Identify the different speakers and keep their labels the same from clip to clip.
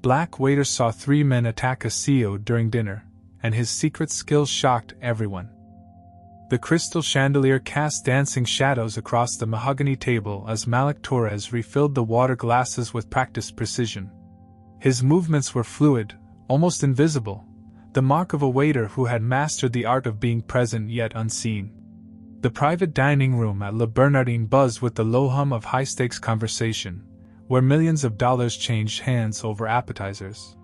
Speaker 1: Black waiter saw 3 men attack a CEO during dinner, and his secret skills shocked everyone. The crystal chandelier cast dancing shadows across the mahogany table as Malik Torres refilled the water glasses with practiced precision. His movements were fluid, almost invisible, the mark of a waiter who had mastered the art of being present yet unseen. The private dining room at Le Bernardin buzzed with the low hum of high-stakes conversation, where millions of dollars changed hands over appetizers.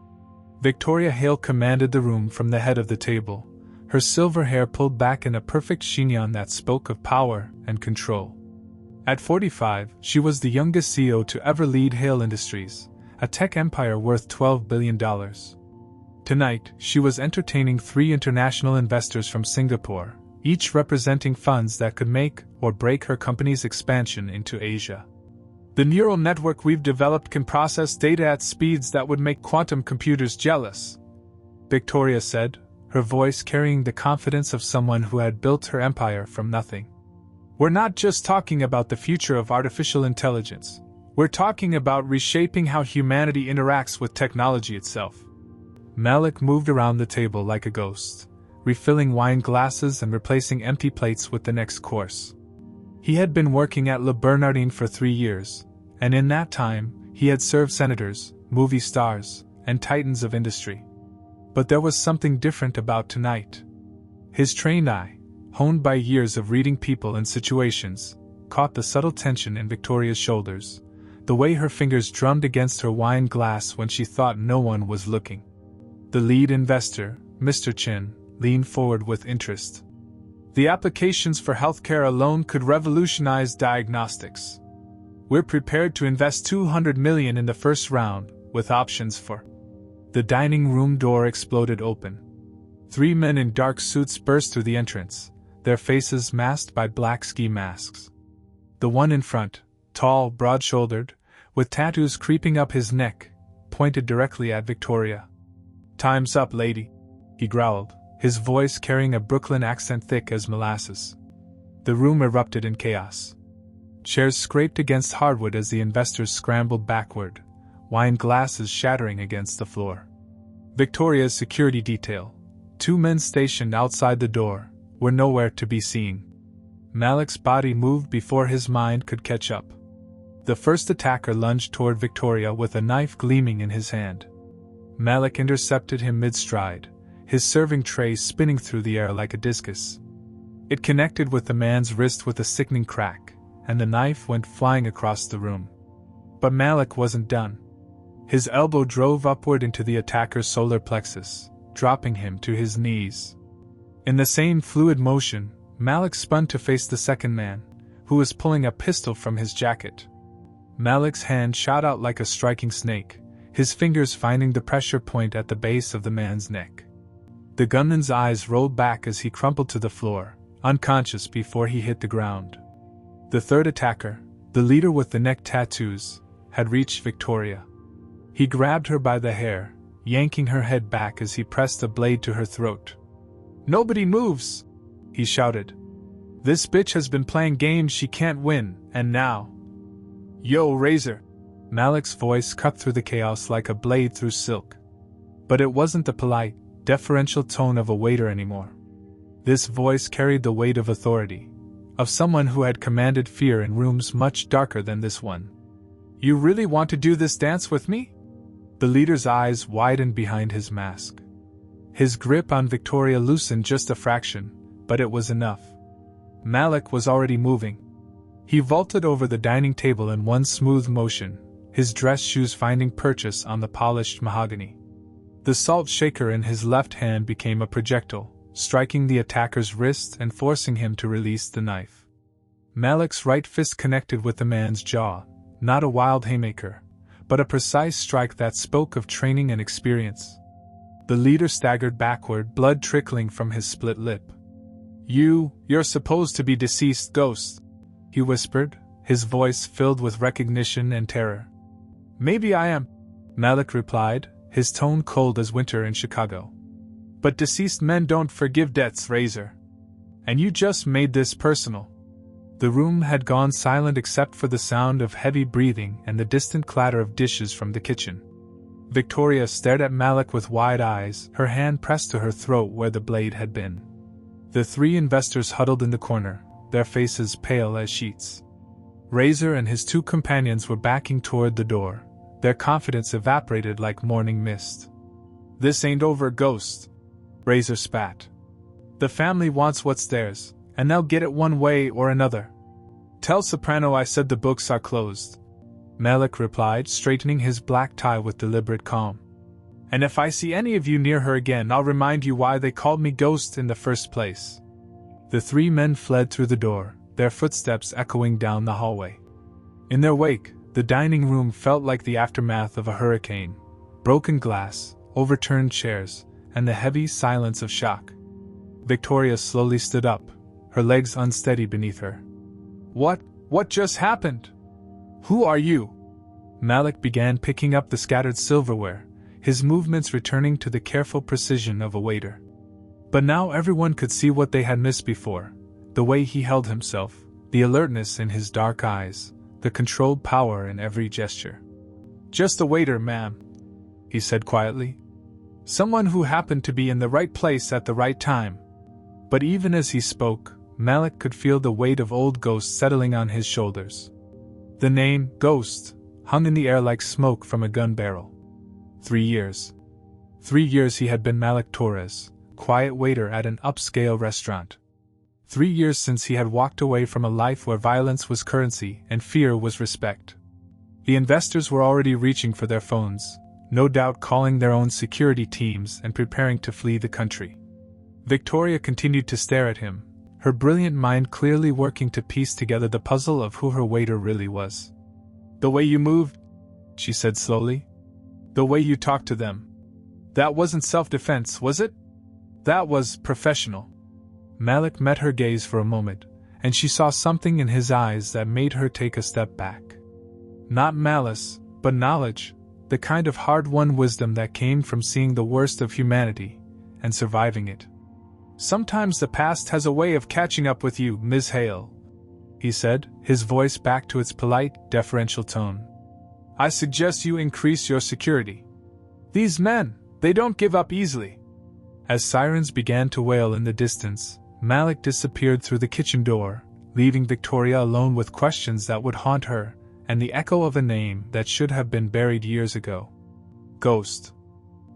Speaker 1: Victoria Hale commanded the room from the head of the table, her silver hair pulled back in a perfect chignon that spoke of power and control. At 45, she was the youngest CEO to ever lead Hale Industries, a tech empire worth $12 billion. Tonight, she was entertaining 3 international investors from Singapore, each representing funds that could make or break her company's expansion into Asia. The neural network we've developed can process data at speeds that would make quantum computers jealous, Victoria said, her voice carrying the confidence of someone who had built her empire from nothing. We're not just talking about the future of artificial intelligence. We're talking about reshaping how humanity interacts with technology itself. Malik moved around the table like a ghost, refilling wine glasses and replacing empty plates with the next course. He had been working at Le Bernardin for 3 years, and in that time, he had served senators, movie stars, and titans of industry. But there was something different about tonight. His trained eye, honed by years of reading people and situations, caught the subtle tension in Victoria's shoulders, the way her fingers drummed against her wine glass when she thought no one was looking. The lead investor, Mr. Chin, leaned forward with interest. The applications for healthcare alone could revolutionize diagnostics. We're prepared to invest $200 million in the first round, with options for. The dining room door exploded open. 3 men in dark suits burst through the entrance, their faces masked by black ski masks. The one in front, tall, broad-shouldered, with tattoos creeping up his neck, pointed directly at Victoria. "Time's up, lady," he growled, his voice carrying a Brooklyn accent thick as molasses. The room erupted in chaos. Chairs scraped against hardwood as the investors scrambled backward, wine glasses shattering against the floor. Victoria's security detail, 2 men stationed outside the door, were nowhere to be seen. Malik's body moved before his mind could catch up. The first attacker lunged toward Victoria with a knife gleaming in his hand. Malik intercepted him mid-stride, his serving tray spinning through the air like a discus. It connected with the man's wrist with a sickening crack, and the knife went flying across the room. But Malik wasn't done. His elbow drove upward into the attacker's solar plexus, dropping him to his knees. In the same fluid motion, Malik spun to face the second man, who was pulling a pistol from his jacket. Malik's hand shot out like a striking snake, his fingers finding the pressure point at the base of the man's neck. The gunman's eyes rolled back as he crumpled to the floor, unconscious before he hit the ground. The third attacker, the leader with the neck tattoos, had reached Victoria. He grabbed her by the hair, yanking her head back as he pressed a blade to her throat. "Nobody moves!" he shouted. "This bitch has been playing games she can't win, and now..." "Yo, Razor!" Malik's voice cut through the chaos like a blade through silk. But it wasn't the polite, deferential tone of a waiter anymore. This voice carried the weight of authority, of someone who had commanded fear in rooms much darker than this one. "You really want to do this dance with me?" The leader's eyes widened behind his mask. His grip on Victoria loosened just a fraction, but it was enough. Malik was already moving. He vaulted over the dining table in one smooth motion, his dress shoes finding purchase on the polished mahogany. The salt shaker in his left hand became a projectile, striking the attacker's wrist and forcing him to release the knife. Malik's right fist connected with the man's jaw, not a wild haymaker, but a precise strike that spoke of training and experience. The leader staggered backward, blood trickling from his split lip. You're supposed to be deceased ghost," he whispered, his voice filled with recognition and terror. "Maybe I am," Malik replied, his tone cold as winter in Chicago. "But deceased men don't forgive debts, Razor. And you just made this personal." The room had gone silent except for the sound of heavy breathing and the distant clatter of dishes from the kitchen. Victoria stared at Malik with wide eyes, her hand pressed to her throat where the blade had been. The three investors huddled in the corner, their faces pale as sheets. Razor and his two companions were backing toward the door, their confidence evaporated like morning mist. "This ain't over, Ghost," Razor spat. "The family wants what's theirs, and they'll get it one way or another." "Tell Soprano I said the books are closed," Malik replied, straightening his black tie with deliberate calm. "And if I see any of you near her again, I'll remind you why they called me Ghost in the first place." The three men fled through the door, their footsteps echoing down the hallway. In their wake, the dining room felt like the aftermath of a hurricane. Broken glass, overturned chairs, and the heavy silence of shock. Victoria slowly stood up, her legs unsteady beneath her. What just happened? Who are you?" Malik began picking up the scattered silverware, his movements returning to the careful precision of a waiter. But now everyone could see what they had missed before, the way he held himself, the alertness in his dark eyes, the controlled power in every gesture. "Just a waiter, ma'am," he said quietly. "Someone who happened to be in the right place at the right time." But even as he spoke, Malik could feel the weight of old Ghost settling on his shoulders. The name, Ghost, hung in the air like smoke from a gun barrel. 3 years. 3 years he had been Malik Torres, quiet waiter at an upscale restaurant. 3 years since he had walked away from a life where violence was currency and fear was respect. The investors were already reaching for their phones, no doubt calling their own security teams and preparing to flee the country. Victoria continued to stare at him, her brilliant mind clearly working to piece together the puzzle of who her waiter really was. "The way you moved," she said slowly. "The way you talked to them. That wasn't self-defense, was it? That was professional." Malik met her gaze for a moment, and she saw something in his eyes that made her take a step back. Not malice, but knowledge, the kind of hard-won wisdom that came from seeing the worst of humanity and surviving it. "Sometimes the past has a way of catching up with you, Ms. Hale," he said, his voice back to its polite, deferential tone. "I suggest you increase your security. These men, they don't give up easily." As sirens began to wail in the distance, Malik disappeared through the kitchen door, leaving Victoria alone with questions that would haunt her, and the echo of a name that should have been buried years ago. Ghost.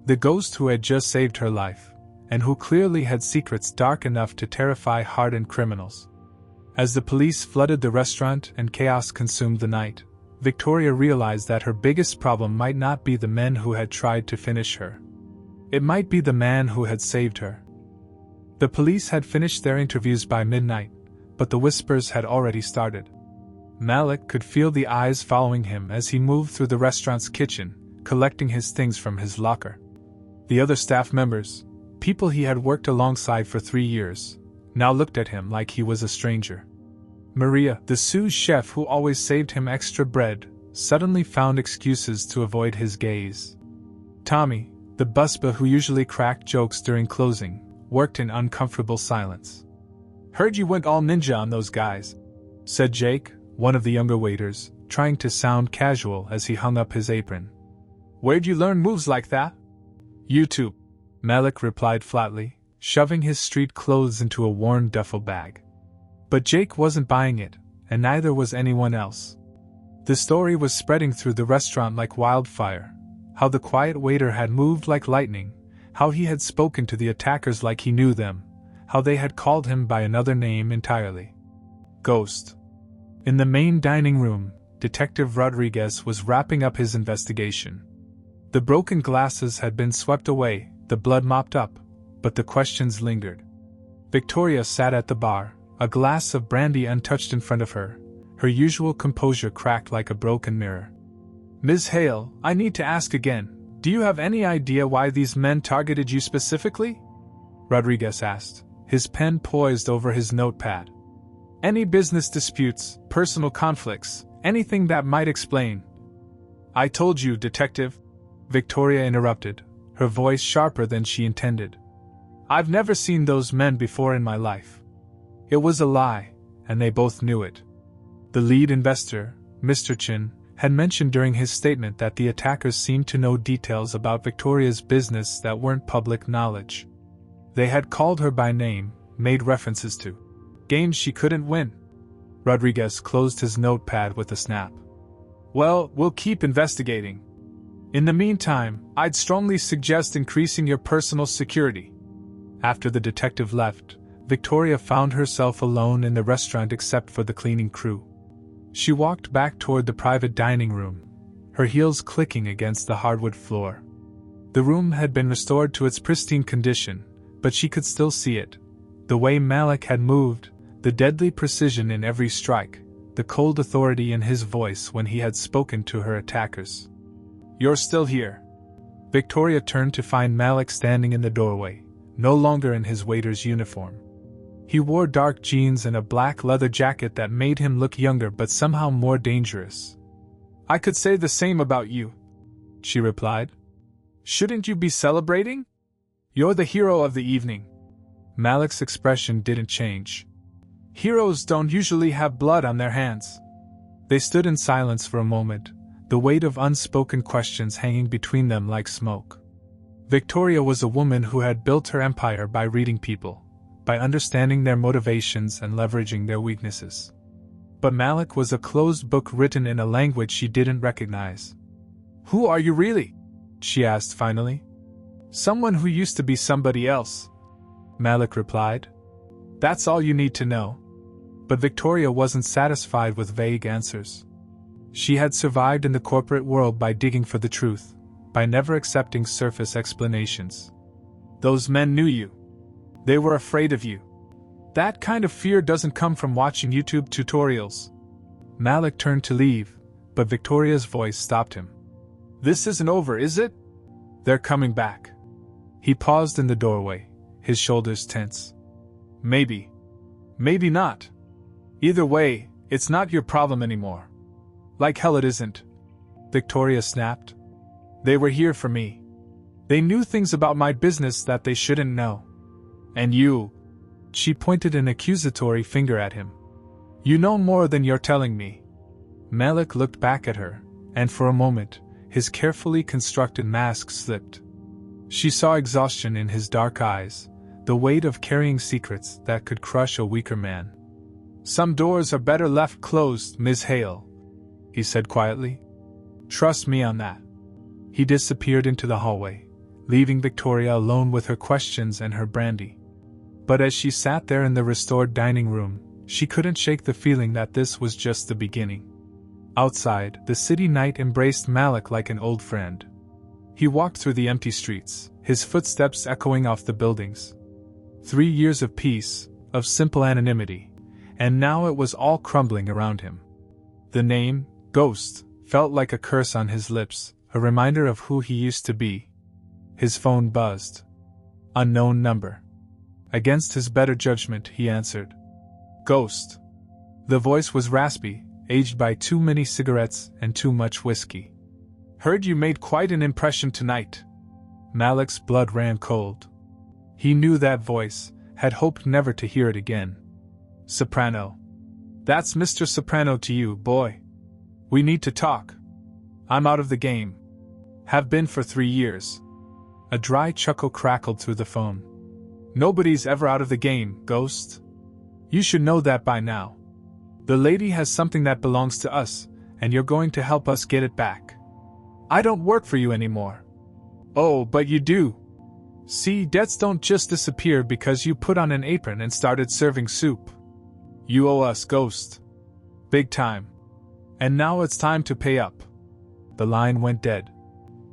Speaker 1: The ghost who had just saved her life, and who clearly had secrets dark enough to terrify hardened criminals. As the police flooded the restaurant and chaos consumed the night, Victoria realized that her biggest problem might not be the men who had tried to finish her. It might be the man who had saved her. The police had finished their interviews by midnight, but the whispers had already started. Malik could feel the eyes following him as he moved through the restaurant's kitchen, collecting his things from his locker. The other staff members, people he had worked alongside for 3 years, now looked at him like he was a stranger. Maria, the sous chef who always saved him extra bread, suddenly found excuses to avoid his gaze. Tommy, the busboy who usually cracked jokes during closing, worked in uncomfortable silence. "Heard you went all ninja on those guys," said Jake, one of the younger waiters, trying to sound casual as he hung up his apron. "Where'd you learn moves like that?" "YouTube," Malik replied flatly, shoving his street clothes into a worn duffel bag. But Jake wasn't buying it, and neither was anyone else. The story was spreading through the restaurant like wildfire, how the quiet waiter had moved like lightning, how he had spoken to the attackers like he knew them, how they had called him by another name entirely. Ghost. In the main dining room, Detective Rodriguez was wrapping up his investigation. The broken glasses had been swept away, the blood mopped up, but the questions lingered. Victoria sat at the bar, a glass of brandy untouched in front of her, her usual composure cracked like a broken mirror. "Ms. Hale, I need to ask again, do you have any idea why these men targeted you specifically?" Rodriguez asked, his pen poised over his notepad. "Any business disputes, personal conflicts, anything that might explain?" "I told you, Detective," Victoria interrupted, her voice sharper than she intended. "I've never seen those men before in my life." It was a lie, and they both knew it. The lead investor, Mr. Chin, had mentioned during his statement that the attackers seemed to know details about Victoria's business that weren't public knowledge. They had called her by name, made references to games she couldn't win. Rodriguez closed his notepad with a snap. Well, we'll keep investigating. In the meantime, I'd strongly suggest increasing your personal security. After the detective left, Victoria found herself alone in the restaurant except for the cleaning crew. She walked back toward the private dining room, her heels clicking against the hardwood floor. The room had been restored to its pristine condition, but she could still see it. The way Malik had moved, the deadly precision in every strike, the cold authority in his voice when he had spoken to her attackers. You're still here. Victoria turned to find Malik standing in the doorway, no longer in his waiter's uniform. He wore dark jeans and a black leather jacket that made him look younger but somehow more dangerous. I could say the same about you, she replied. Shouldn't you be celebrating? You're the hero of the evening. Malik's expression didn't change. Heroes don't usually have blood on their hands. They stood in silence for a moment, the weight of unspoken questions hanging between them like smoke. Victoria was a woman who had built her empire by reading people, by understanding their motivations and leveraging their weaknesses. But Malik was a closed book written in a language she didn't recognize. Who are you really? She asked finally. Someone who used to be somebody else, Malik replied. That's all you need to know. But Victoria wasn't satisfied with vague answers. She had survived in the corporate world by digging for the truth, by never accepting surface explanations. Those men knew you. They were afraid of you. That kind of fear doesn't come from watching YouTube tutorials. Malik turned to leave, but Victoria's voice stopped him. This isn't over, is it? They're coming back. He paused in the doorway, his shoulders tense. Maybe. Maybe not. Either way, it's not your problem anymore. Like hell it isn't. Victoria snapped. They were here for me. They knew things about my business that they shouldn't know. And you. She pointed an accusatory finger at him. You know more than you're telling me. Malik looked back at her, and for a moment, his carefully constructed mask slipped. She saw exhaustion in his dark eyes, the weight of carrying secrets that could crush a weaker man. Some doors are better left closed, Ms. Hale, he said quietly. Trust me on that. He disappeared into the hallway, leaving Victoria alone with her questions and her brandy. But as she sat there in the restored dining room, she couldn't shake the feeling that this was just the beginning. Outside, the city night embraced Malik like an old friend. He walked through the empty streets, his footsteps echoing off the buildings. 3 years of peace, of simple anonymity, and now it was all crumbling around him. The name, Ghost, felt like a curse on his lips, a reminder of who he used to be. His phone buzzed. Unknown number. Against his better judgment, he answered. Ghost. The voice was raspy, aged by too many cigarettes and too much whiskey. Heard you made quite an impression tonight. Malik's blood ran cold. He knew that voice, had hoped never to hear it again. Soprano. That's Mr. Soprano to you, boy. We need to talk. I'm out of the game. Have been for 3 years. A dry chuckle crackled through the phone. Nobody's ever out of the game, Ghost. You should know that by now. The lady has something that belongs to us, and you're going to help us get it back. I don't work for you anymore. Oh, but you do. See, debts don't just disappear because you put on an apron and started serving soup. You owe us, Ghost. Big time. And now it's time to pay up. The line went dead.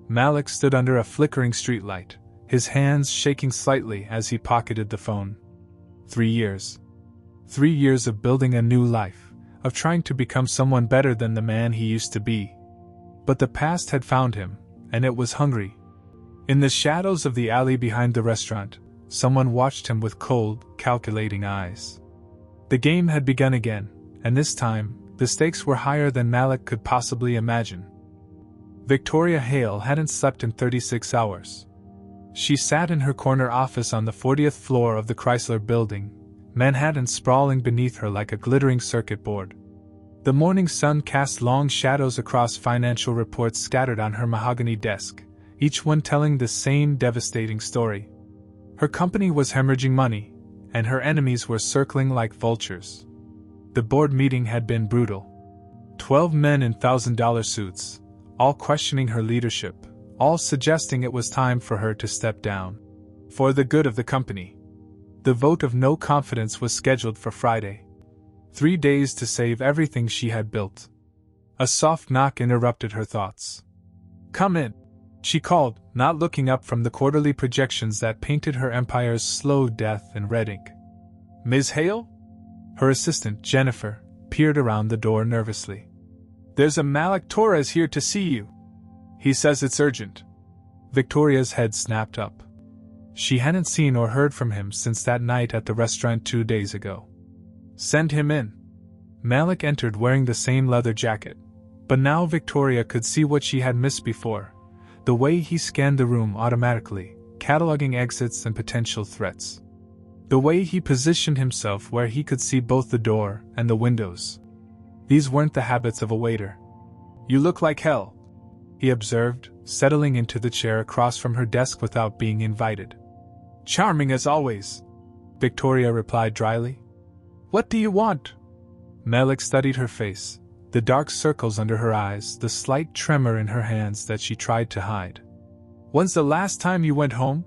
Speaker 1: Malik stood under a flickering streetlight, his hands shaking slightly as he pocketed the phone. 3 years. 3 years of building a new life, of trying to become someone better than the man he used to be. But the past had found him, and it was hungry. In the shadows of the alley behind the restaurant, someone watched him with cold, calculating eyes. The game had begun again, and this time, the stakes were higher than Malik could possibly imagine. Victoria Hale hadn't slept in 36 hours. She sat in her corner office on the 40th floor of the Chrysler Building, Manhattan sprawling beneath her like a glittering circuit board. The morning sun cast long shadows across financial reports scattered on her mahogany desk, each one telling the same devastating story. Her company was hemorrhaging money, and her enemies were circling like vultures. The board meeting had been brutal. 12 men in $1,000 suits, all questioning her leadership, all suggesting it was time for her to step down. For the good of the company. The vote of no confidence was scheduled for Friday. 3 days to save everything she had built. A soft knock interrupted her thoughts. "Come in," she called, not looking up from the quarterly projections that painted her empire's slow death in red ink. "Ms. Hale?" Her assistant, Jennifer, peered around the door nervously. "There's a Malik Torres here to see you. He says it's urgent." Victoria's head snapped up. She hadn't seen or heard from him since that night at the restaurant 2 days ago. "Send him in." Malik entered wearing the same leather jacket, but now Victoria could see what she had missed before, the way he scanned the room automatically, cataloging exits and potential threats. The way he positioned himself where he could see both the door and the windows. These weren't the habits of a waiter. "You look like hell," he observed, settling into the chair across from her desk without being invited. "Charming as always," Victoria replied dryly. "What do you want?" Malik studied her face, the dark circles under her eyes, the slight tremor in her hands that she tried to hide. "When's the last time you went home?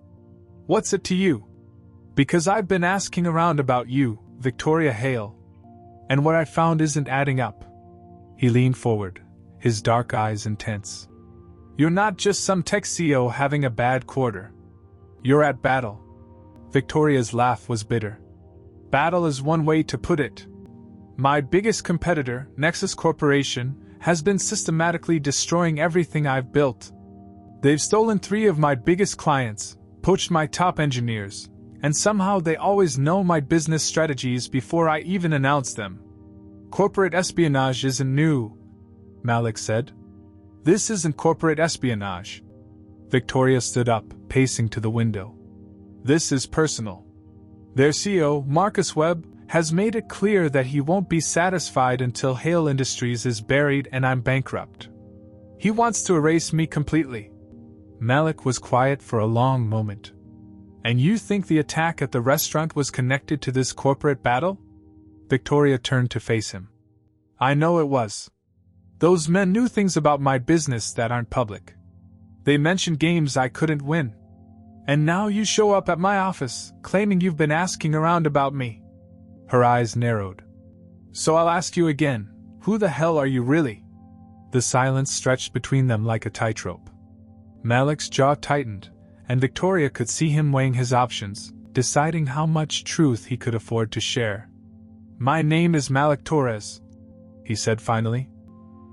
Speaker 1: What's it to you?" "Because I've been asking around about you, Victoria Hale. And what I found isn't adding up." He leaned forward, his dark eyes intense. "You're not just some tech CEO having a bad quarter. You're at battle." Victoria's laugh was bitter. "Battle is one way to put it. My biggest competitor, Nexus Corporation, has been systematically destroying everything I've built. They've stolen 3 of my biggest clients, poached my top engineers, and somehow they always know my business strategies before I even announce them. Corporate espionage isn't new," Malik said. "This isn't corporate espionage." Victoria stood up, pacing to the window. "This is personal. Their CEO, Marcus Webb, has made it clear that he won't be satisfied until Hale Industries is buried and I'm bankrupt. He wants to erase me completely." Malik was quiet for a long moment. "And you think the attack at the restaurant was connected to this corporate battle?" Victoria turned to face him. "I know it was. Those men knew things about my business that aren't public. They mentioned games I couldn't win. And now you show up at my office, claiming you've been asking around about me." Her eyes narrowed. "So I'll ask you again, who the hell are you really?" The silence stretched between them like a tightrope. Malik's jaw tightened, and Victoria could see him weighing his options, deciding how much truth he could afford to share. "My name is Malik Torres," he said finally.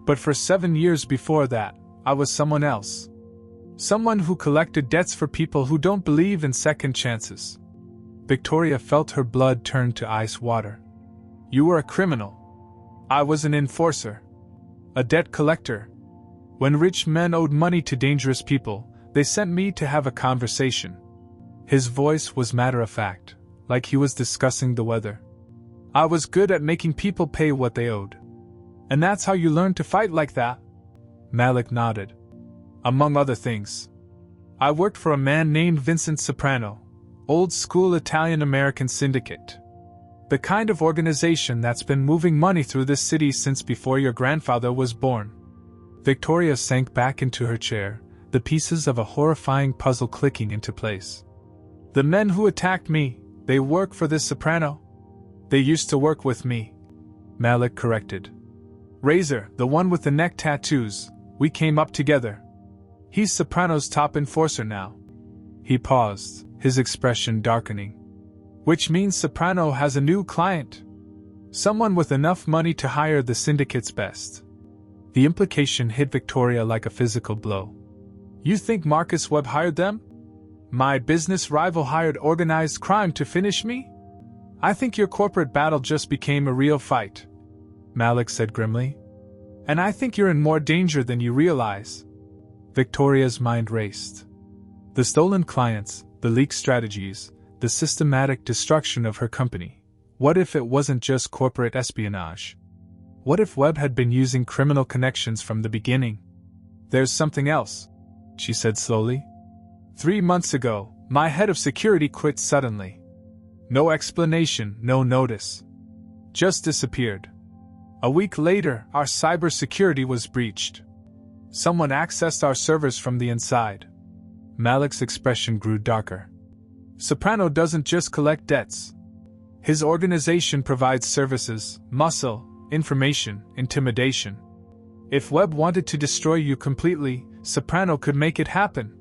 Speaker 1: "But for 7 years before that, I was someone else. Someone who collected debts for people who don't believe in second chances." Victoria felt her blood turn to ice water. "You were a criminal. I was an enforcer. A debt collector. When rich men owed money to dangerous people, they sent me to have a conversation." His voice was matter-of-fact, like he was discussing the weather. "I was good at making people pay what they owed. And that's how you learn to fight like that?" Malik nodded. "Among other things. I worked for a man named Vincent Soprano, old-school Italian-American syndicate. The kind of organization that's been moving money through this city since before your grandfather was born." Victoria sank back into her chair, the pieces of a horrifying puzzle clicking into place. "The men who attacked me, they work for this Soprano?" "They used to work with me," Malik corrected. "Razor, the one with the neck tattoos, we came up together. He's Soprano's top enforcer now." He paused, his expression darkening. "Which means Soprano has a new client. Someone with enough money to hire the syndicate's best." The implication hit Victoria like a physical blow. "You think Marcus Webb hired them? My business rival hired organized crime to finish me? I think your corporate battle just became a real fight," Malik said grimly. "And I think you're in more danger than you realize." Victoria's mind raced. The stolen clients, the leaked strategies, the systematic destruction of her company. What if it wasn't just corporate espionage? What if Webb had been using criminal connections from the beginning? There's something else, she said slowly. 3 months ago, my head of security quit suddenly. No explanation, no notice. Just disappeared. A week later, our cybersecurity was breached. Someone accessed our servers from the inside. Malik's expression grew darker. Soprano doesn't just collect debts. His organization provides services, muscle, information, intimidation. If Webb wanted to destroy you completely, Soprano could make it happen.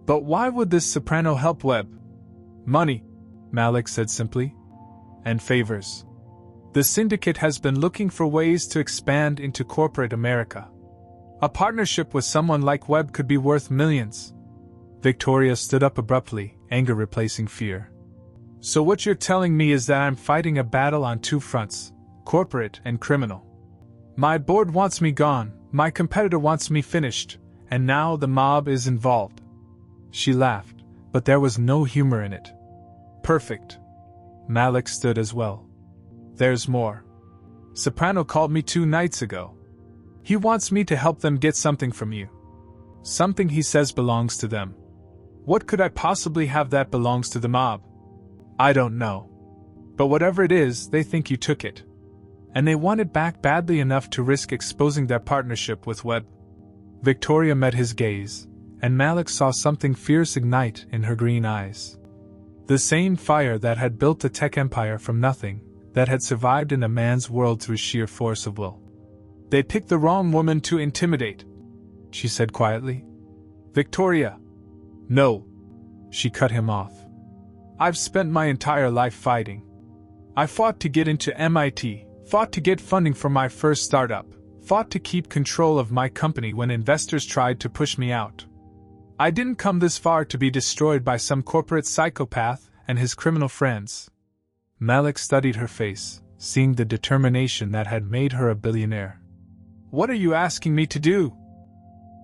Speaker 1: But why would this Soprano help Webb? Money, Malik said simply. And favors. The syndicate has been looking for ways to expand into corporate America. A partnership with someone like Webb could be worth millions. Victoria stood up abruptly, anger replacing fear. So what you're telling me is that I'm fighting a battle on 2 fronts, corporate and criminal. My board wants me gone, my competitor wants me finished, and now the mob is involved. She laughed, but there was no humor in it. Perfect. Malik stood as well. There's more. Soprano called me 2 nights ago. He wants me to help them get something from you. Something he says belongs to them. What could I possibly have that belongs to the mob? I don't know. But whatever it is, they think you took it. And they want it back badly enough to risk exposing their partnership with Webb. Victoria met his gaze, and Malik saw something fierce ignite in her green eyes. The same fire that had built the tech empire from nothing, that had survived in a man's world through sheer force of will. They picked the wrong woman to intimidate, she said quietly. Victoria. No. She cut him off. I've spent my entire life fighting. I fought to get into MIT, fought to get funding for my first startup, fought to keep control of my company when investors tried to push me out. I didn't come this far to be destroyed by some corporate psychopath and his criminal friends. Malik studied her face, seeing the determination that had made her a billionaire. What are you asking me to do?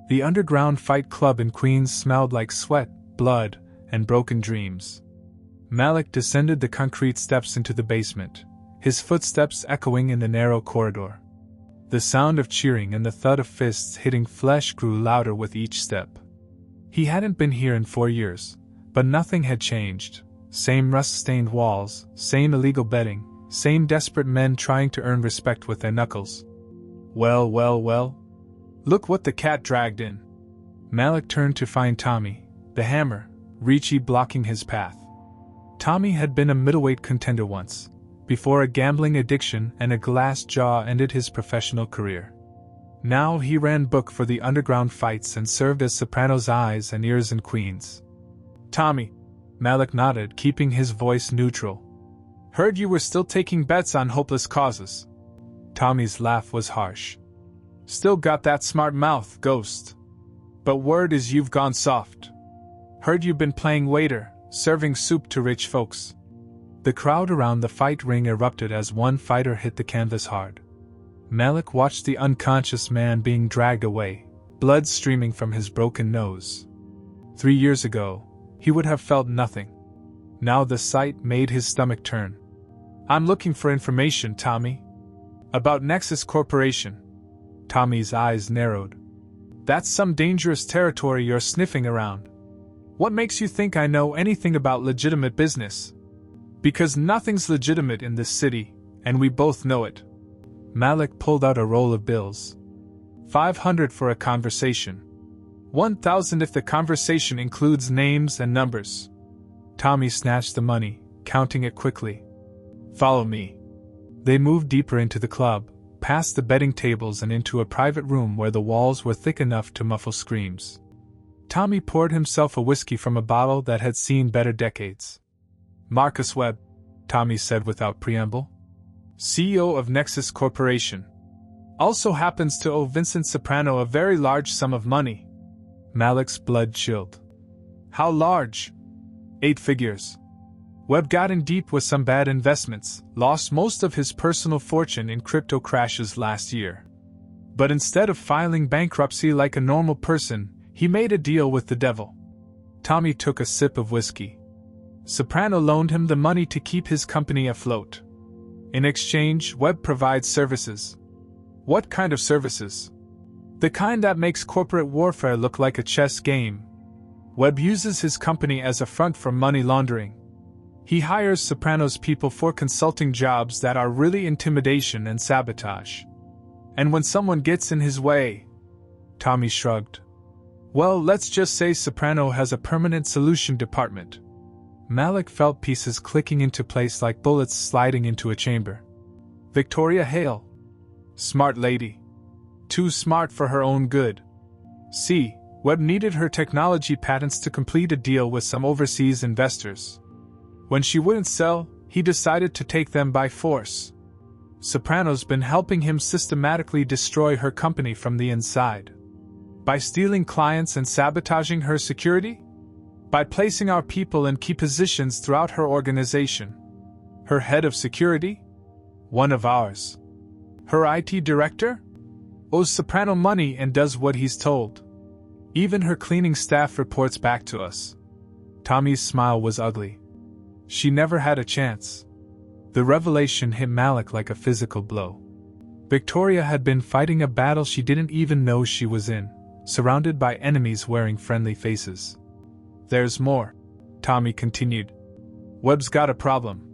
Speaker 1: The underground fight club in Queens smelled like sweat, blood, and broken dreams. Malik descended the concrete steps into the basement, his footsteps echoing in the narrow corridor. The sound of cheering and the thud of fists hitting flesh grew louder with each step. He hadn't been here in 4 years, but nothing had changed. Same rust-stained walls, same illegal betting, same desperate men trying to earn respect with their knuckles. Well, well, well. Look what the cat dragged in. Malik turned to find Tommy, the hammer, Ricci blocking his path. Tommy had been a middleweight contender once, before a gambling addiction and a glass jaw ended his professional career. Now he ran book for the underground fights and served as Soprano's eyes and ears in Queens. Tommy, Malik nodded, keeping his voice neutral. Heard you were still taking bets on hopeless causes. Tommy's laugh was harsh. Still got that smart mouth, ghost. But word is you've gone soft. Heard you've been playing waiter, serving soup to rich folks. The crowd around the fight ring erupted as one fighter hit the canvas hard. Malik watched the unconscious man being dragged away, blood streaming from his broken nose. 3 years ago, he would have felt nothing. Now the sight made his stomach turn. I'm looking for information, Tommy. About Nexus Corporation. Tommy's eyes narrowed. That's some dangerous territory you're sniffing around. What makes you think I know anything about legitimate business? Because nothing's legitimate in this city, and we both know it. Malik pulled out a roll of bills. 500 for a conversation. 1,000 if the conversation includes names and numbers. Tommy snatched the money, counting it quickly. Follow me. They moved deeper into the club, past the betting tables and into a private room where the walls were thick enough to muffle screams. Tommy poured himself a whiskey from a bottle that had seen better decades. Marcus Webb, Tommy said without preamble. CEO of Nexus Corporation. Also happens to owe Vincent Soprano a very large sum of money. Malik's blood chilled. How large? 8 figures. Webb got in deep with some bad investments, lost most of his personal fortune in crypto crashes last year. But instead of filing bankruptcy like a normal person, he made a deal with the devil. Tommy took a sip of whiskey. Soprano loaned him the money to keep his company afloat. In exchange, Webb provides services. What kind of services? The kind that makes corporate warfare look like a chess game. Webb uses his company as a front for money laundering. He hires Soprano's people for consulting jobs that are really intimidation and sabotage. And when someone gets in his way, Tommy shrugged. Well, let's just say Soprano has a permanent solution department. Malik felt pieces clicking into place like bullets sliding into a chamber. Victoria Hale. Smart lady. Too smart for her own good. See, Webb needed her technology patents to complete a deal with some overseas investors. When she wouldn't sell, he decided to take them by force. Soprano's been helping him systematically destroy her company from the inside. By stealing clients and sabotaging her security? By placing our people in key positions throughout her organization. Her head of security? One of ours. Her IT director? Owes Soprano money and does what he's told. Even her cleaning staff reports back to us. Tommy's smile was ugly. She never had a chance. The revelation hit Malik like a physical blow. Victoria had been fighting a battle she didn't even know she was in, surrounded by enemies wearing friendly faces. There's more, Tommy continued. Webb's got a problem.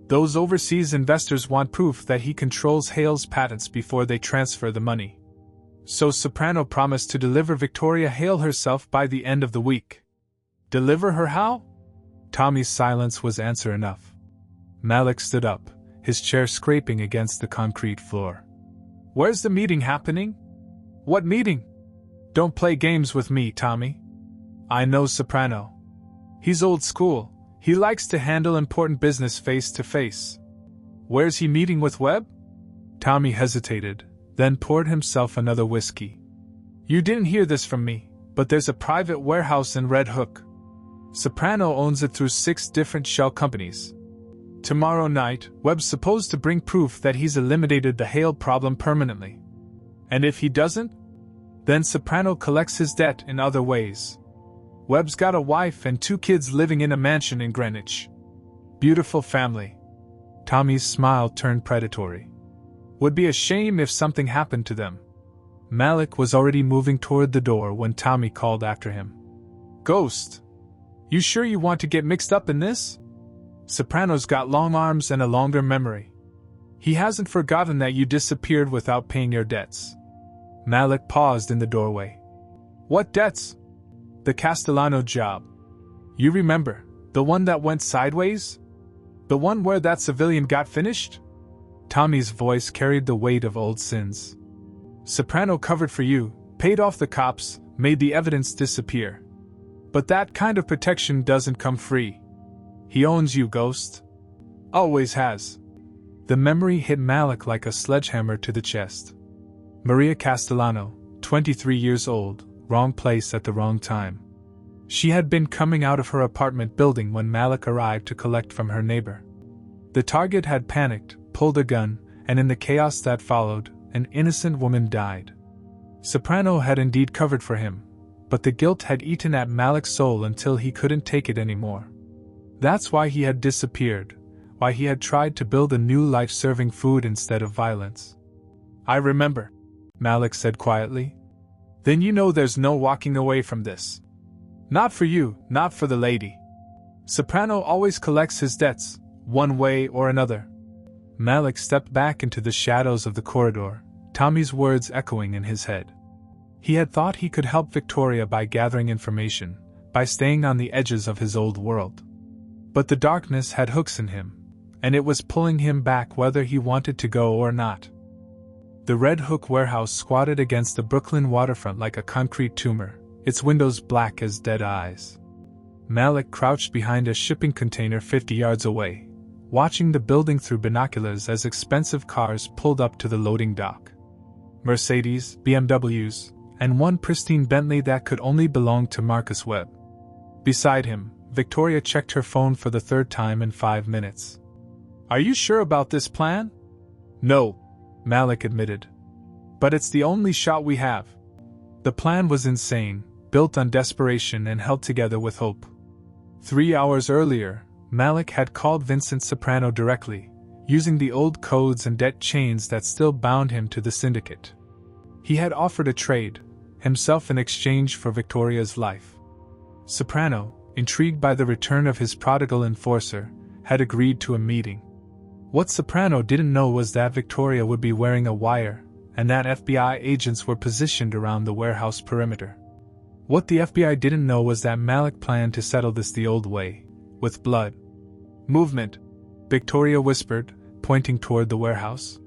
Speaker 1: Those overseas investors want proof that he controls Hale's patents before they transfer the money. So Soprano promised to deliver Victoria Hale herself by the end of the week. Deliver her how? Tommy's silence was answer enough. Malik stood up, his chair scraping against the concrete floor. Where's the meeting happening? What meeting? Don't play games with me, Tommy. I know Soprano. He's old school. He likes to handle important business face to face. Where's he meeting with Webb? Tommy hesitated, then poured himself another whiskey. You didn't hear this from me, but there's a private warehouse in Red Hook. Soprano owns it through 6 different shell companies. Tomorrow night, Webb's supposed to bring proof that he's eliminated the Hale problem permanently. And if he doesn't, then Soprano collects his debt in other ways. Webb's got a wife and 2 kids living in a mansion in Greenwich. Beautiful family. Tommy's smile turned predatory. Would be a shame if something happened to them. Malik was already moving toward the door when Tommy called after him. Ghost! You sure you want to get mixed up in this? Soprano's got long arms and a longer memory. He hasn't forgotten that you disappeared without paying your debts. Malik paused in the doorway. What debts? The Castellano job. You remember, the one that went sideways? The one where that civilian got finished? Tommy's voice carried the weight of old sins. Soprano covered for you, paid off the cops, made the evidence disappear. But that kind of protection doesn't come free. He owns you, Ghost. Always has. The memory hit Malik like a sledgehammer to the chest. Maria Castellano, 23 years old, wrong place at the wrong time. She had been coming out of her apartment building when Malik arrived to collect from her neighbor. The target had panicked, pulled a gun, and in the chaos that followed, an innocent woman died. Soprano had indeed covered for him, but the guilt had eaten at Malik's soul until he couldn't take it anymore. That's why he had disappeared, why he had tried to build a new life serving food instead of violence. I remember, Malik said quietly. Then you know there's no walking away from this. Not for you, not for the lady. Soprano always collects his debts, one way or another. Malik stepped back into the shadows of the corridor, Tommy's words echoing in his head. He had thought he could help Victoria by gathering information, by staying on the edges of his old world. But the darkness had hooks in him, and it was pulling him back whether he wanted to go or not. The Red Hook warehouse squatted against the Brooklyn waterfront like a concrete tumor, its windows black as dead eyes. Malik crouched behind a shipping container 50 yards away, watching the building through binoculars as expensive cars pulled up to the loading dock. Mercedes, BMWs, and one pristine Bentley that could only belong to Marcus Webb. Beside him, Victoria checked her phone for the 3rd time in 5 minutes. Are you sure about this plan? No, Malik admitted. But it's the only shot we have. The plan was insane, built on desperation and held together with hope. 3 hours earlier, Malik had called Vincent Soprano directly, using the old codes and debt chains that still bound him to the syndicate. He had offered a trade, himself in exchange for Victoria's life. Soprano, intrigued by the return of his prodigal enforcer, had agreed to a meeting. What Soprano didn't know was that Victoria would be wearing a wire, and that FBI agents were positioned around the warehouse perimeter. What the FBI didn't know was that Malik planned to settle this the old way, with blood. "Movement," Victoria whispered, pointing toward the warehouse.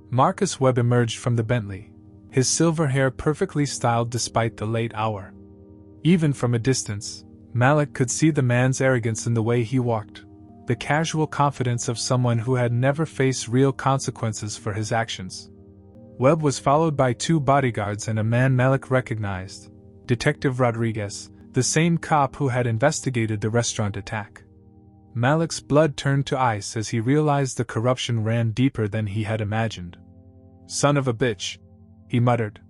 Speaker 1: Marcus Webb emerged from the Bentley, his silver hair perfectly styled despite the late hour. Even from a distance, Malik could see the man's arrogance in the way he walked, the casual confidence of someone who had never faced real consequences for his actions. Webb was followed by 2 bodyguards and a man Malik recognized, Detective Rodriguez, the same cop who had investigated the restaurant attack. Malik's blood turned to ice as he realized the corruption ran deeper than he had imagined. "Son of a bitch," he muttered.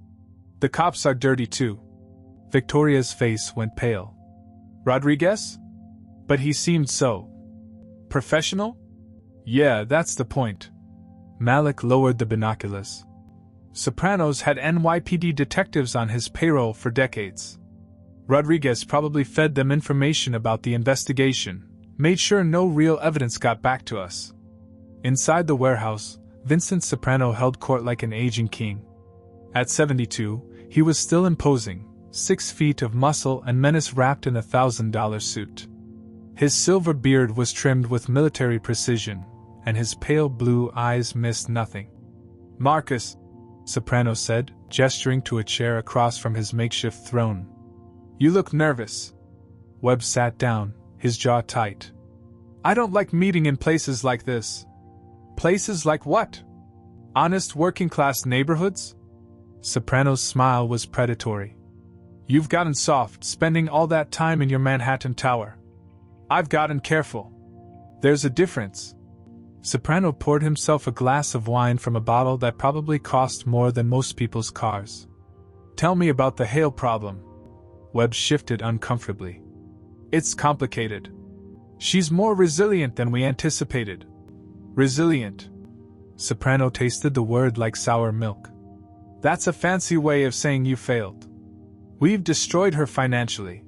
Speaker 1: "The cops are dirty too." Victoria's face went pale. "Rodriguez? But he seemed so professional?" "Yeah, that's the point." Malik lowered the binoculars. "Sopranos had NYPD detectives on his payroll for decades. Rodriguez probably fed them information about the investigation, made sure no real evidence got back to us." Inside the warehouse, Vincent Soprano held court like an aging king. At 72, he was still imposing, 6 feet of muscle and menace wrapped in a $1,000 suit. His silver beard was trimmed with military precision, and his pale blue eyes missed nothing. "Marcus," Soprano said, gesturing to a chair across from his makeshift throne. "You look nervous." Webb sat down, his jaw tight. "I don't like meeting in places like this." "Places like what? Honest working-class neighborhoods?" Soprano's smile was predatory. "You've gotten soft spending all that time in your Manhattan tower. I've gotten careful. There's a difference." Soprano poured himself a glass of wine from a bottle that probably cost more than most people's cars. "Tell me about the Hale problem." Webb shifted uncomfortably. "It's complicated. She's more resilient than we anticipated." "Resilient?" Soprano tasted the word like sour milk. "That's a fancy way of saying you failed. We've destroyed her financially.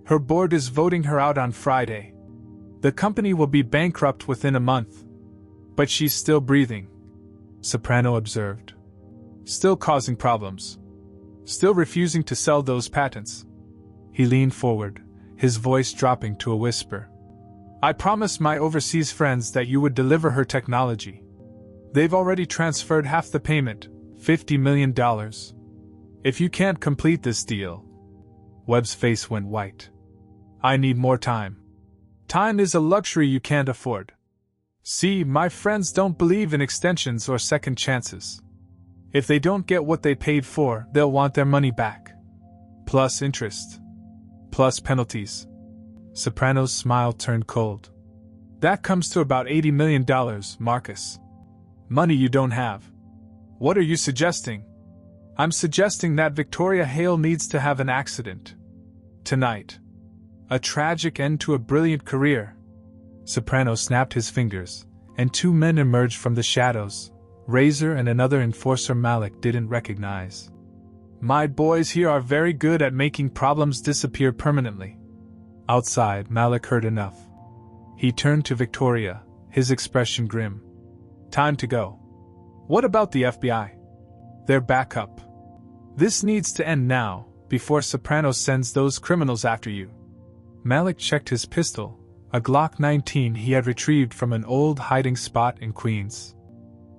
Speaker 1: Her board is voting her out on Friday. The company will be bankrupt within a month. But she's still breathing," Soprano observed. "Still causing problems. Still refusing to sell those patents." He leaned forward, his voice dropping to a whisper. "I promised my overseas friends that you would deliver her technology. They've already transferred half the payment, $50 million. If you can't complete this deal..." Webb's face went white. "I need more time. Time is a luxury you can't afford. See, my friends don't believe in extensions or second chances. If they don't get what they paid for, they'll want their money back. Plus interest. Plus penalties." Soprano's smile turned cold. "That comes to about $80 million, Marcus. Money you don't have. What are you suggesting?" "I'm suggesting that Victoria Hale needs to have an accident. Tonight. A tragic end to a brilliant career." Soprano snapped his fingers, and 2 men emerged from the shadows, Razor and another enforcer Malik didn't recognize. "My boys here are very good at making problems disappear permanently." Outside, Malik heard enough. He turned to Victoria, his expression grim. "Time to go." "What about the FBI?" "They're back up. This needs to end now, before Soprano sends those criminals after you." Malik checked his pistol, a Glock 19 he had retrieved from an old hiding spot in Queens.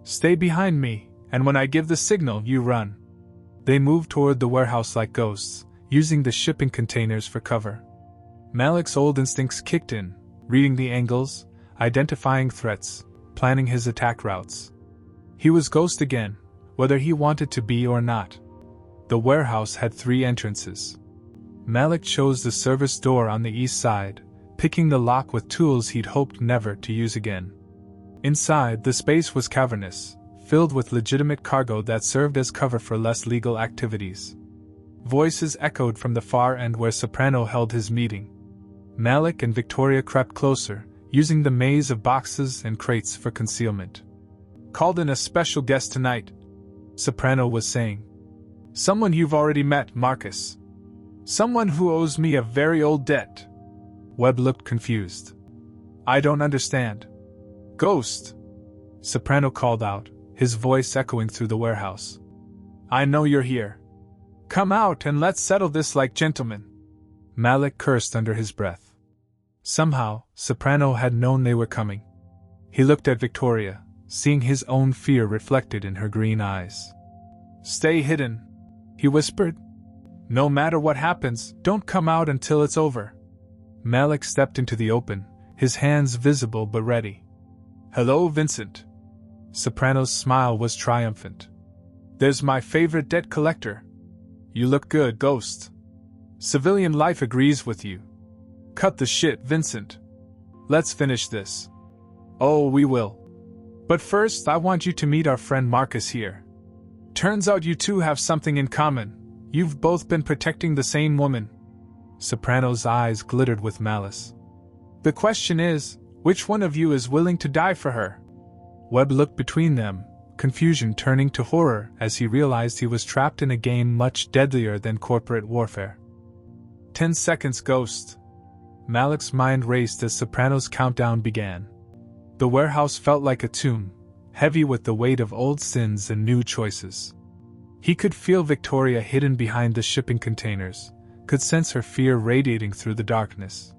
Speaker 1: "Stay behind me, and when I give the signal, you run." They moved toward the warehouse like ghosts, using the shipping containers for cover. Malik's old instincts kicked in, reading the angles, identifying threats, planning his attack routes. He was Ghost again, whether he wanted to be or not. The warehouse had 3 entrances. Malik chose the service door on the east side, picking the lock with tools he'd hoped never to use again. Inside, the space was cavernous, filled with legitimate cargo that served as cover for less legal activities. Voices echoed from the far end where Soprano held his meeting. Malik and Victoria crept closer, using the maze of boxes and crates for concealment. "Called in a special guest tonight," Soprano was saying. "Someone you've already met, Marcus. Someone who owes me a very old debt." Webb looked confused. "I don't understand." "Ghost," Soprano called out, his voice echoing through the warehouse. "I know you're here. Come out and let's settle this like gentlemen." Malik cursed under his breath. Somehow, Soprano had known they were coming. He looked at Victoria, seeing his own fear reflected in her green eyes. "Stay hidden," he whispered. "No matter what happens, don't come out until it's over." Malik stepped into the open, his hands visible but ready. "Hello, Vincent." Soprano's smile was triumphant. "There's my favorite debt collector. You look good, Ghost. Civilian life agrees with you. Cut the shit, Vincent. Let's finish this." "Oh, we will. But first, I want you to meet our friend Marcus here. Turns out you two have something in common. You've both been protecting the same woman." Soprano's eyes glittered with malice. "The question is, which one of you is willing to die for her?" Webb looked between them, confusion turning to horror as he realized he was trapped in a game much deadlier than corporate warfare. 10 seconds, Ghost. Malik's mind raced as Soprano's countdown began. The warehouse felt like a tomb, heavy with the weight of old sins and new choices. He could feel Victoria hidden behind the shipping containers, could sense her fear radiating through the darkness.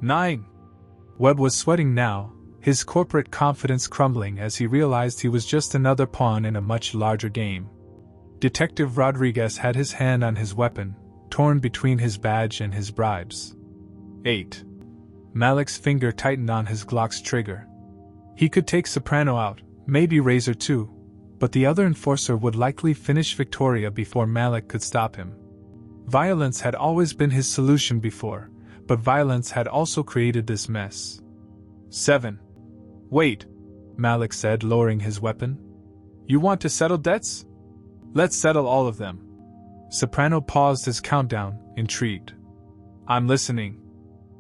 Speaker 1: 9. Webb was sweating now, his corporate confidence crumbling as he realized he was just another pawn in a much larger game. Detective Rodriguez had his hand on his weapon, torn between his badge and his bribes. 8. Malik's finger tightened on his Glock's trigger. He could take Soprano out, maybe Razor too, but the other enforcer would likely finish Victoria before Malik could stop him. Violence had always been his solution before, but violence had also created this mess. 7. Wait, Malik said, lowering his weapon. You want to settle debts? Let's settle all of them. Soprano paused his countdown, intrigued. I'm listening.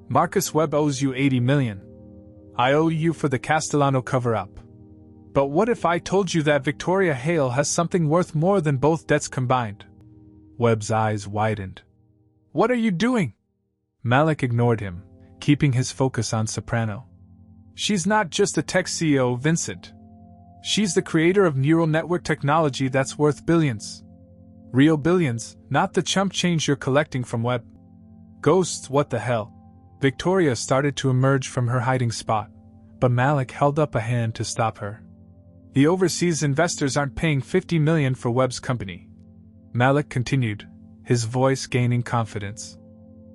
Speaker 1: Marcus Webb owes you 80 million. I owe you for the Castellano cover-up. But what if I told you that Victoria Hale has something worth more than both debts combined? Webb's eyes widened. What are you doing? Malik ignored him, keeping his focus on Soprano. She's not just a tech CEO, Vincent. She's the creator of neural network technology that's worth billions. Real billions, not the chump change you're collecting from Webb. Ghosts, what the hell? Victoria started to emerge from her hiding spot, but Malik held up a hand to stop her. The overseas investors aren't paying 50 million for Webb's company. Malik continued, his voice gaining confidence.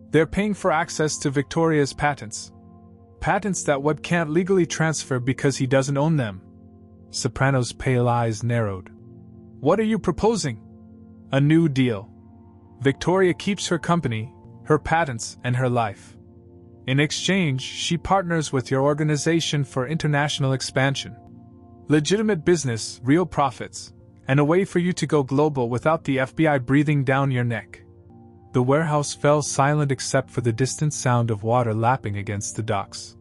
Speaker 1: They're paying for access to Victoria's patents. Patents that Webb can't legally transfer because he doesn't own them. Soprano's pale eyes narrowed. What are you proposing? A new deal. Victoria keeps her company, her patents, and her life. In exchange, she partners with your organization for international expansion. Legitimate business, real profits, and a way for you to go global without the FBI breathing down your neck. The warehouse fell silent except for the distant sound of water lapping against the docks.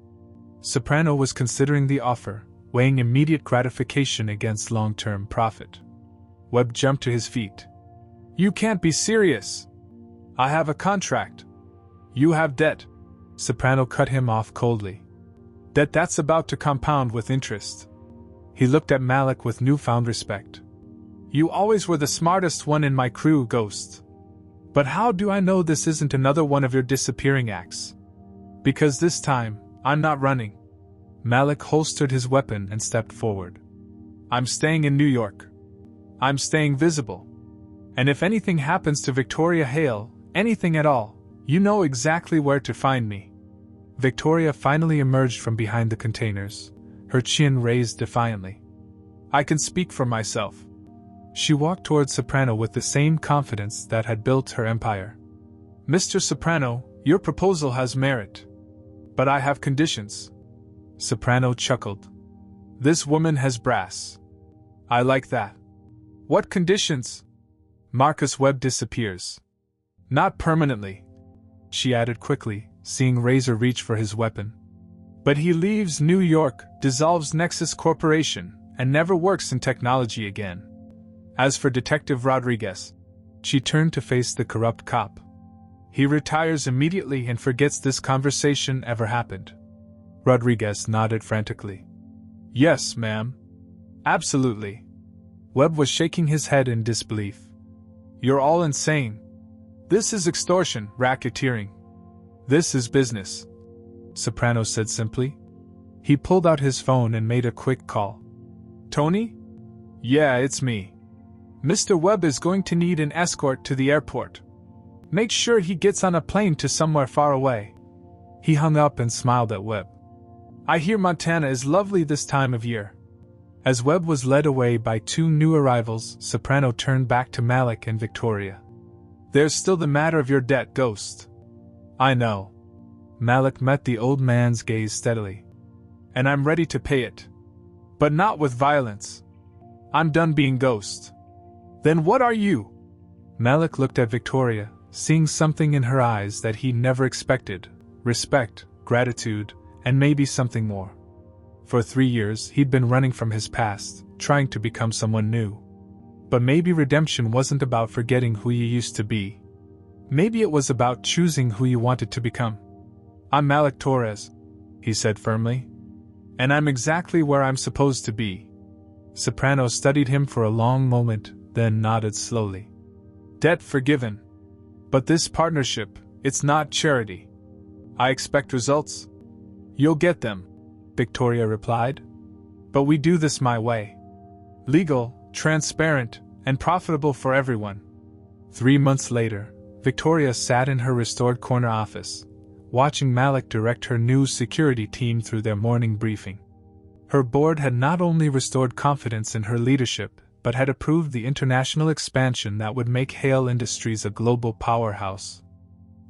Speaker 1: Soprano was considering the offer, weighing immediate gratification against long-term profit. Webb jumped to his feet. You can't be serious. I have a contract. You have debt. Soprano cut him off coldly. Debt that's about to compound with interest. He looked at Malik with newfound respect. You always were the smartest one in my crew, Ghost. But how do I know this isn't another one of your disappearing acts? Because this time, I'm not running. Malik holstered his weapon and stepped forward. I'm staying in New York. I'm staying visible. And if anything happens to Victoria Hale, anything at all, you know exactly where to find me. Victoria finally emerged from behind the containers, her chin raised defiantly. I can speak for myself. She walked towards Soprano with the same confidence that had built her empire. Mr. Soprano, your proposal has merit. But I have conditions. Soprano chuckled. This woman has brass. I like that. What conditions? Marcus Webb disappears. Not permanently, she added quickly, seeing Razor reach for his weapon. But he leaves New York, dissolves Nexus Corporation, and never works in technology again. As for Detective Rodriguez, she turned to face the corrupt cop. He retires immediately and forgets this conversation ever happened. Rodriguez nodded frantically. Yes, ma'am. Absolutely. Webb was shaking his head in disbelief. You're all insane. This is extortion, racketeering. This is business, Soprano said simply. He pulled out his phone and made a quick call. Tony? Yeah, it's me. Mr. Webb is going to need an escort to the airport. Make sure he gets on a plane to somewhere far away. He hung up and smiled at Webb. I hear Montana is lovely this time of year. As Webb was led away by two new arrivals, Soprano turned back to Malik and Victoria. There's still the matter of your debt, Ghost. I know. Malik met the old man's gaze steadily. And I'm ready to pay it. But not with violence. I'm done being Ghost. Then what are you? Malik looked at Victoria, seeing something in her eyes that he never expected. Respect, gratitude, and maybe something more. For 3 years, he'd been running from his past, trying to become someone new. But maybe redemption wasn't about forgetting who you used to be. Maybe it was about choosing who you wanted to become. I'm Malik Torres, he said firmly. And I'm exactly where I'm supposed to be. Soprano studied him for a long moment, then nodded slowly. Debt forgiven. But this partnership, it's not charity. I expect results. You'll get them, Victoria replied. But we do this my way. Legal, transparent, and profitable for everyone. 3 months later, Victoria sat in her restored corner office, watching Malik direct her new security team through their morning briefing. Her board had not only restored confidence in her leadership, but had approved the international expansion that would make Hale Industries a global powerhouse.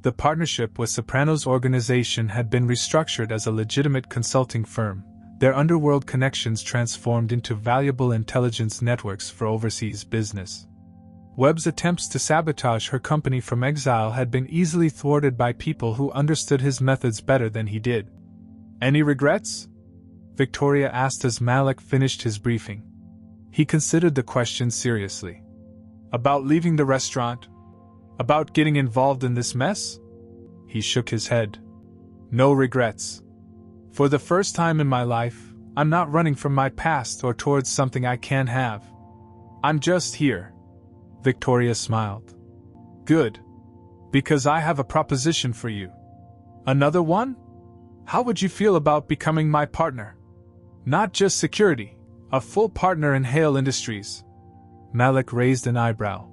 Speaker 1: The partnership with Soprano's organization had been restructured as a legitimate consulting firm, their underworld connections transformed into valuable intelligence networks for overseas business. Webb's attempts to sabotage her company from exile had been easily thwarted by people who understood his methods better than he did. Any regrets? Victoria asked as Malik finished his briefing. He considered the question seriously. About leaving the restaurant? About getting involved in this mess? He shook his head. No regrets. For the first time in my life, I'm not running from my past or towards something I can't have. I'm just here. Victoria smiled. Good. Because I have a proposition for you. Another one? How would you feel about becoming my partner? Not just security, a full partner in Hale Industries. Malik raised an eyebrow.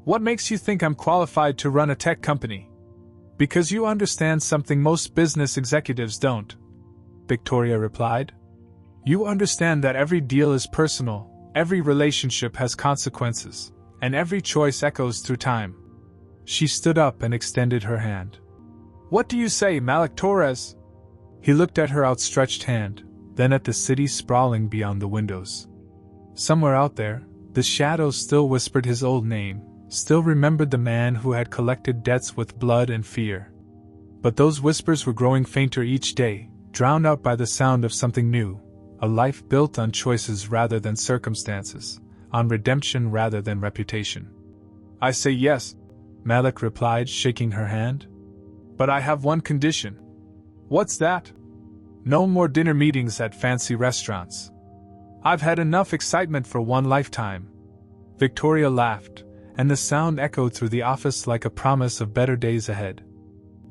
Speaker 1: What makes you think I'm qualified to run a tech company? Because you understand something most business executives don't, Victoria replied. You understand that every deal is personal, every relationship has consequences, and every choice echoes through time. She stood up and extended her hand. What do you say, Malik Torres? He looked at her outstretched hand, then at the city sprawling beyond the windows. Somewhere out there, the shadows still whispered his old name, still remembered the man who had collected debts with blood and fear. But those whispers were growing fainter each day, drowned out by the sound of something new, a life built on choices rather than circumstances, on redemption rather than reputation. I say yes, Malik replied, shaking her hand. But I have one condition. What's that? No more dinner meetings at fancy restaurants. I've had enough excitement for one lifetime. Victoria laughed, and the sound echoed through the office like a promise of better days ahead.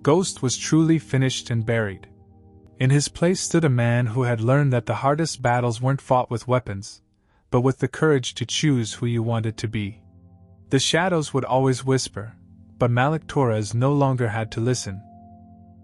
Speaker 1: Ghost was truly finished and buried. In his place stood a man who had learned that the hardest battles weren't fought with weapons, but with the courage to choose who you wanted to be. The shadows would always whisper, but Malik Torres no longer had to listen.